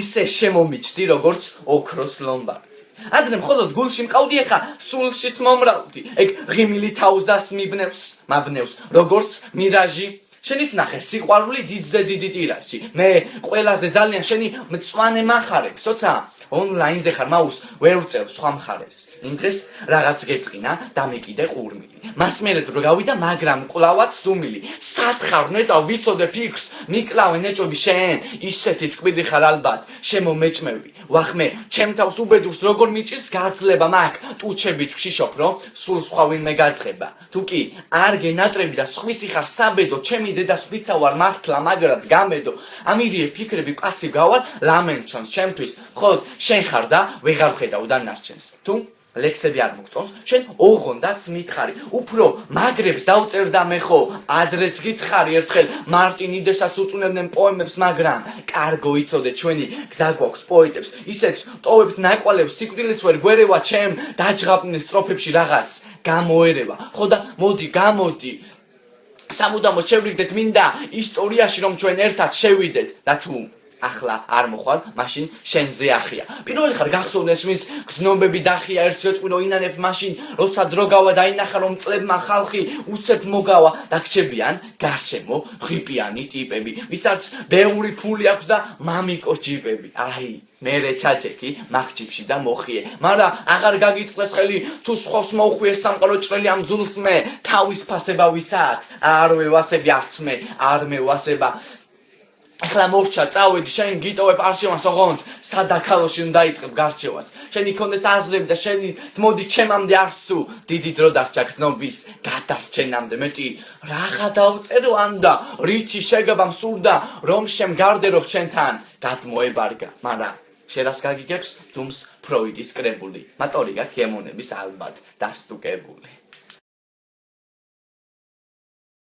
ისე შემომიჩდი როგორც ოქროს ლომბარდი. ადრე მხოლოდ გულში მყავდი, ეხა სულშიც მომრავლდი. ეგ ღიმილი თავზას მაბნევს, როგორც მირაჟი. შენით ნახე სიყვარული დიდზე დიდი ტირაჟი. მე ყველაზე ძალიან შენი მწვანე მახარებს, როცა ონლაინზე ხარ მაუს ვერ ვწევ სხვა მხარეს. იმ დღეს რაღაც გეწყინა და მეკიდე ყურმილი. მასმერად რო გავიდა, მაგრამ კლავაც სუმილი. სათხარ ნეტა ვიცოდე ფიქრს, მიკლავე ნეჭობი შენ, ისეთი ტკვირი ხარ ალბათ, შემომეჭმევი. ვახმე, ჩემ თავს უბედურს როგორ მიჭირს გაძლება მაგ, ტუჩებით ვშიშობ, რომ სულ სხვა ვინმე გაწყება. თუ კი არ გენატრები და სხვისი ხარ საბედო, ჩემი დედას ვიცა ვარ მართლა მაგრად გამედო. ამირიე ფიქრები კაცი გავარ, ლამენჩონს ჩემთვის, ხოლოდ შენ ხარ და ვეღარ ვხედავ დანარჩენს. თუ ლექსები არ მოგწონს, შენ ოღონდაც მითხარი. უფრო მაგრებს დავწერდა მე ხო, ადრეც გითხარი ერთხელ მარტინიდესაც უწუნებდნენ პოემებს, მაგრამ კარგო იცოდე ჩვენი გზა გვაქვს პოეტებს, ისეც ტოვებთ ნაკვალევს, სიკვდილიც ვერ გვერევა ჩემ დაჯღაპნილ სტროფებში რაღაც გამოერევა. ხო და მოდი გამოდი სამუდამოდ შევრიგდეთ მინდა ისტორიაში რომ ჩვენ ერთად შევიდეთ და თუ ახლა არ მოხვალ, მაშინ შენზე ახია. პირველი ხარ გახსოვდეს ვინც გზნობები დახია ერთ სიტყვირო ინანებ მაშინ, როცა დრო გავა დაინახა რომ წლებმა ხალხი უცებ მოგავა და გრჩებიან გარშემო ღიპიანი ტიპები, ვისაც ბევრი ფული აქვს და მამიკო ჯიპები. აი მერე ჩაჭექი მაგჩიფში და მოხიე, მაგრამ აღარ გაგიტყეს ხელი თუ სხვას მოუხვიე სამყარო ჭრელი ამ ძულს მე თავის ფასება ვისაც არ ვევასები არც მე არ მევასება. ახლა მორჩა წავედი შენ გიტოვებ არჩევანს ოღონდ სადაქალოში უნდა დაიწყებ გარჩევას. შენი ქონდეს აზრები და შენი მოდი ჩემამდე არ სუ დიდი დრო დარჩა გზნობის გადარჩენამდე მეტი რაღა დავწერო ანდა რითი შეგება მსურდა რომ შემგარდერო ჩემთან გადმოებარგა, მაგრამ შერას გაგიგებს თუმს ფროიდის კრებული მატორი გაქვს ემონების ალბათ დასტუკებული.